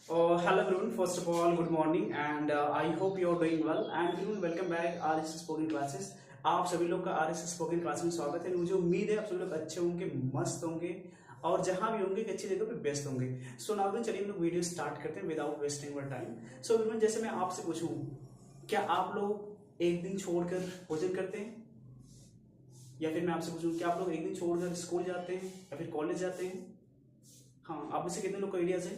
Hello everyone. First of all, good morning and I hope you are doing well. And everyone, welcome back RSS spoken classes. आप सभी लोग का RSS spoken class में स्वागत है। मुझे उम्मीद है आप सभी लोग अच्छे होंगे, मस्त होंगे और जहां भी होंगे अच्छी जगह पे व्यस्त होंगे। सो नाउ देन चलिए हम लोग वीडियो स्टार्ट करते हैं without wasting your time. So everyone, जैसे मैं आपसे पूछूं, क्या आप लोग एक दिन छोड़कर भोजन करते हैं? या फिर मैं आपसे पूछूं, क्या आप लोग एक दिन छोड़कर स्कूल जाते हैं या फिर कॉलेज जाते हैं? हाँ, आप में से कितने लोग को आइडियाज है?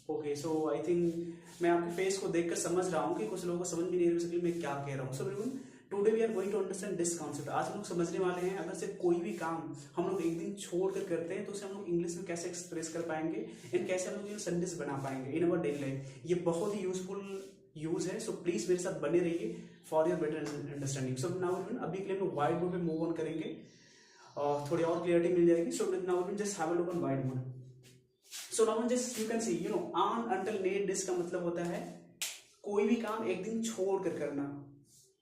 ओके, सो आई थिंक मैं आपके फेस को देखकर समझ रहा हूँ कि कुछ लोगों को समझ भी नहीं आ रही मैं क्या कह रहा हूँ। So everyone, today we are going to understand this concept. आज हम लोग समझने वाले हैं, अगर से कोई भी काम हम लोग एक दिन छोड़ कर करते हैं तो उसे हम लोग इंग्लिश में कैसे एक्सप्रेस कर पाएंगे एंड कैसे हम लोग सेंटेंस बना पाएंगे इन अवर डेली लाइफ। ये बहुत ही यूजफुल यूज है। सो प्लीज मेरे साथ बने रहिए for your better understanding. So now अभी के लिए हम लोग वाइट बोर्ड पे मूव ऑन करेंगे और थोड़ी और क्लियरिटी मिल जाएगी। So now just have a look on white board. So now just you can see on until net this का मतलब होता है कोई भी काम एक दिन छोड़ कर करना।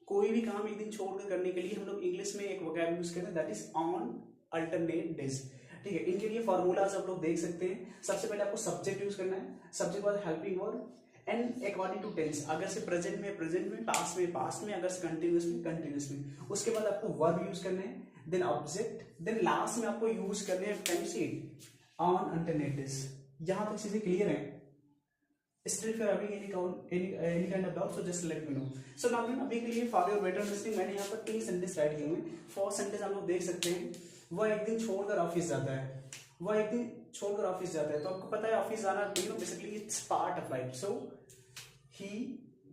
कोई भी काम एक दिन छोड़ कर करने के लिए हम लोग इंग्लिश में एक वोकैब यूज करते हैं, that is on alternate days. ठीक है, इनके लिए फॉर्मूलाज आप लोग देख सकते हैं। सबसे पहले आपको सब्जेक्ट यूज करना है, सब्जेक्ट बाद helping verb and according to tense. अगर से प्रेजेंट में प्रेजेंट में, पास्ट में, अगर से कंटिन्यूस में कंटिन्यूस में। उसके बाद आपको वर्ब यूज करना है, देन ऑब्जेक्ट, देन लास्ट में आपको यूज करने हैं can you see it on alternate days. यहां तक चीजें क्लियर है? Still, if you are having any kind of doubt, so just let me know. So now अभी के लिए for your better understanding मैंने यहाँ पर 3 सेंटेंस राइट किए हुए। फर्स्ट सेंटेंस हम लोग देख सकते हैं, वह एक दिन छोड़कर ऑफिस जाता है। वह एक दिन छोड़कर ऑफिस जाता है, तो आपको पता है ऑफिस जाना basically it's part of life. So he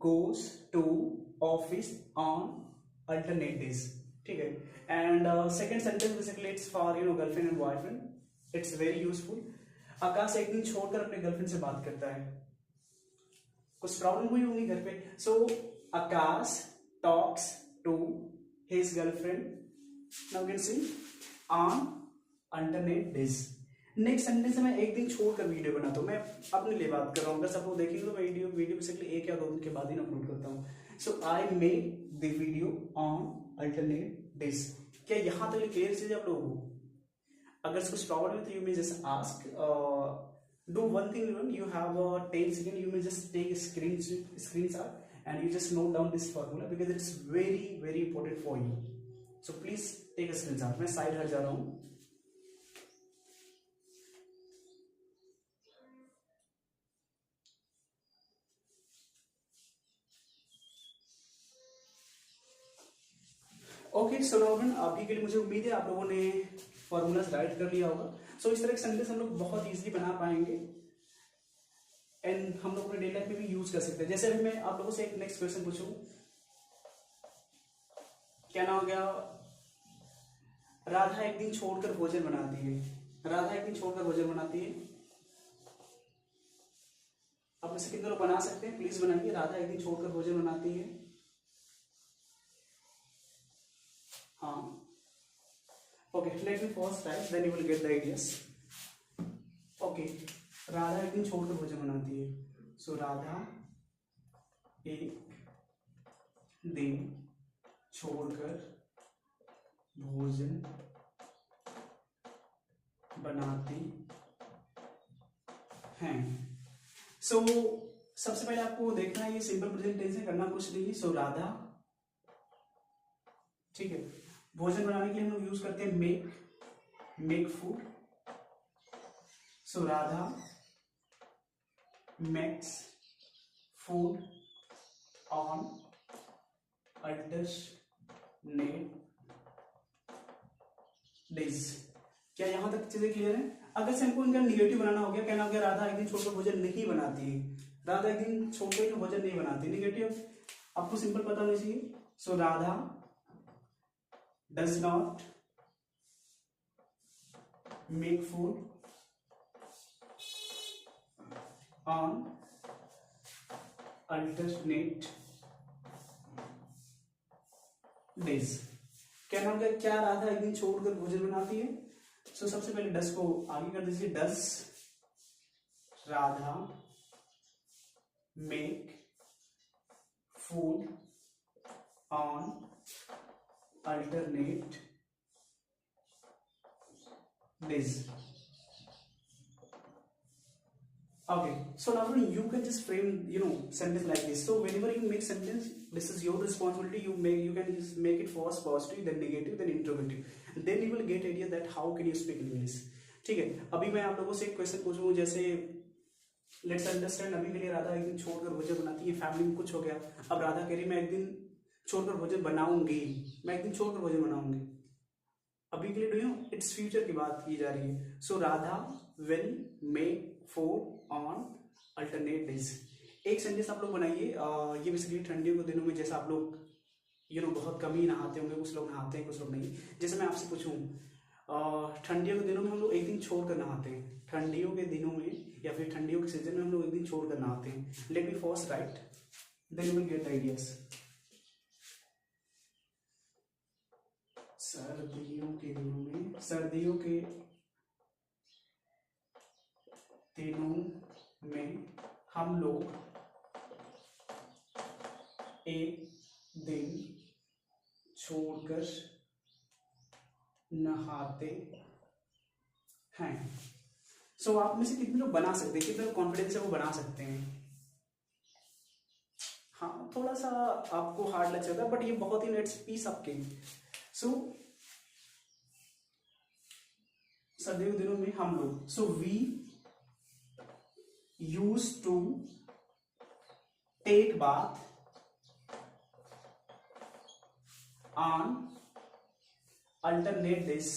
goes to office on alternate days. ठीक है, and second sentence basically it's for girlfriend and boyfriend. It's very useful. Akash एक दिन छोड़कर अपने गर्लफ्रेंड से बात करता है। कुछ प्रॉब्लम हुई होंगी घर पे। So Akash talks to his girlfriend, now can see on alternate days. Next sentence में एक दिन छोड़कर वीडियो बनाता हूं। मैं अपने लिए बात कर रहा हूं, अगर सब लोग देखेंगे तो मैं वीडियो बेसिकली 1 या 2 दिन के बाद ही अपलोड करता हूं। So I make the video on alternate days. क्या यहां तक क्लियर चीज आप लोगों को? अगर कुछ प्रॉब्लम है तो you may just ask. Do one thing, you have a 10 second, you may just take a screenshot and you just note down this formula because it's very important for you. So please take a screenshot. मैं side हट जा रहा हूं। Okay, सो अभी के लिए मुझे उम्मीद है आप लोगों ने फॉर्मूलाज राइट कर लिया होगा। सो इस तरह के सेंटेंस हम लोग बहुत इजीली बना पाएंगे एंड हम लोग अपने डेली लाइफ में भी यूज कर सकते हैं। जैसे अभी मैं आप लोगों से एक नेक्स्ट क्वेश्चन पूछूं, क्या नाम हो गया? राधा एक दिन छोड़कर भोजन बनाती है। राधा एक दिन छोड़कर भोजन बनाती है। आप में से कितने लोग बना सकते हैं? प्लीज बनाइए। राधा एक दिन छोड़कर भोजन बनाती है। हाँ, okay, let me first type then you will get the ideas. Okay, Radha एक दिन छोड़कर भोजन बनाती है। सो राधा एक दिन छोड़कर भोजन बनाती हैं। सो सबसे पहले आपको देखना है ये सिंपल प्रेजेंट टेंस है, करना कुछ नहीं है। सो राधा, ठीक है, भोजन बनाने के लिए हम लोग यूज करते हैं make food. So Radha makes food on alternate days. क्या यहां तक चीजें क्लियर है? अगर से हमको इनका निगेटिव बनाना हो गया, कहना हो गया राधा एक दिन छोड़कर भोजन नहीं बनाती है। राधा एक दिन छोड़कर भोजन नहीं बनाती, निगेटिव आपको सिंपल पता होना चाहिए। So Radha does not make food on alternate days. क्या नाम है? क्या राधा एक दिन छोड़कर भोजन बनाती है? सो सबसे पहले डस को आगे कर दीजिए। Does Radha make food on alternate days. Okay, so now you can just frame, sentence like this. So whenever you make sentence, this is your responsibility. You can just make it first positive, then negative, then interrogative. Then you will get idea that how can you speak in English. ठीक है, अभी मैं आप लोगों से एक question पूछूं, जैसे लेट्स अंडरस्टैंड, अभी के लिए राधा एक दिन छोड़कर भोजन बनाती है, फैमिली में कुछ हो गया, अब राधा कह रही मैं एक दिन छोड़कर भोजन बनाऊंगी, मैं एक दिन छोड़कर भोजन बनाऊंगी। अभी के लिए डू यू इट्स फ्यूचर की बात की जा रही है। So Radha will make food on alternate days. एक सेंटेंस आप लोग बनाइए, ये बेसिकली ठंडियों के दिनों में, जैसे आप लोग बहुत कम ही नहाते होंगे, कुछ लोग नहाते हैं कुछ लोग नहीं। जैसे मैं आपसे पूछूं, ठंडियों के दिनों में हम लोग एक दिन छोड़कर नहाते हैं, ठंडियों के दिनों में या फिर ठंडियों के सीजन में हम लोग एक दिन छोड़कर नहाते हैं। Let me first write, then you will get ideas. सर्दियों के दिनों में, सर्दियों के दिनों में हम लोग एक दिन छोड़कर नहाते हैं। सो आप में से कितने लोग बना सकते हैं, कितने कॉन्फिडेंस है वो बना सकते हैं? हाँ, थोड़ा सा आपको हार्ड लग सकता है, बट ये बहुत ही नेट्स पीस आपके। सो सर्दियों के दिनों में हम लोग, so we use to take bath on alternate days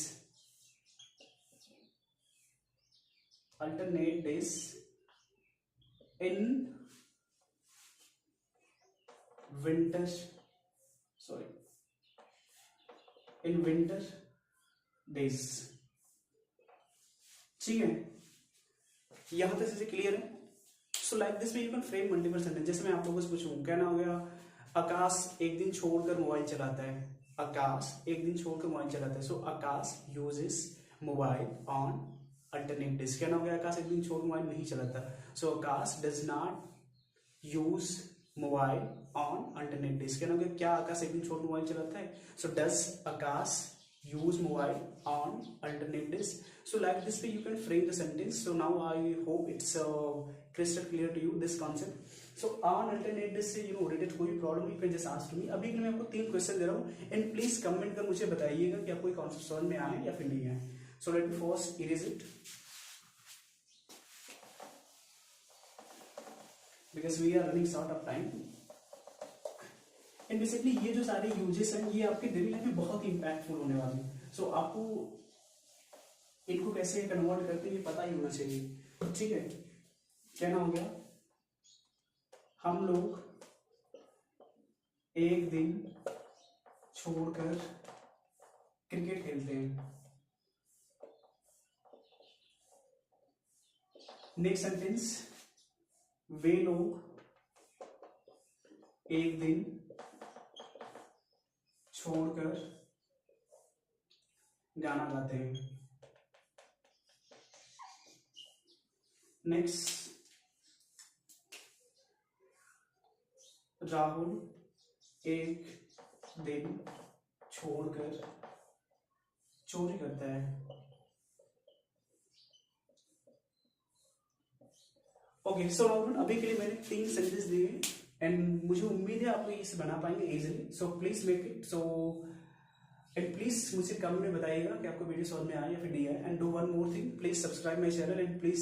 in winter, in winter days। ठीक है, यहां तक से क्लियर है? So like this way you can frame multiple sentence. जैसे मैं आप लोगों से पूछूं, कहना हो गया आकाश एक दिन छोड़कर मोबाइल चलाता है, आकाश एक दिन छोड़कर मोबाइल चलाता है। So Akash uses mobile on alternate days. कहना हो गया आकाश एक दिन छोड़ मोबाइल नहीं चलाता। So Akash does not use mobile on alternate days. कहना हो गया क्या आकाश एक दिन छोड़ मोबाइल चलाता है? So does Akash use mobile on alternate days। So like this way you can frame the sentence। So now I hope it's crystal clear to you this concept। So on alternate days से related कोई problem you can just ask to me। अभी के लिए मैं आपको 3 question दे रहा हूँ, and please comment कर मुझे बताइएगा कि आपको कॉन्सेप्ट समझ में आए या फिर नहीं आए। So let me first erase it because we are running short of time। And basically ये जो सारे यूजेस हैं ये आपके डेली लाइफ में बहुत ही इंपैक्टफुल होने वाले हैं। सो आपको इनको कैसे कन्वर्ट करते हैं ये पता ही होना चाहिए। ठीक है, कहना हो गया हम लोग एक दिन छोड़कर क्रिकेट खेलते हैं। नेक्स्ट सेंटेंस, वे लोग एक दिन छोड़कर गाना गाते हैं। नेक्स्ट, राहुल एक दिन छोड़कर चोरी करता है। ओके, सो अभी के लिए मैंने 3 सेंटेंस दिए एंड मुझे उम्मीद है आप इसे बना पाएंगे easily. So please make it. So and please मुझे कमेंट में बताइएगा कि आपको वीडियो समझ में आया या फिर नहीं आया। And do one more thing, please subscribe my channel and please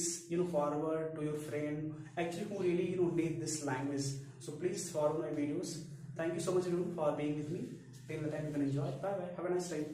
forward to your friend actually who really need this language। So please forward my videos। Thank you so much everyone for being with me till the time you can enjoy। Bye bye, have a nice time।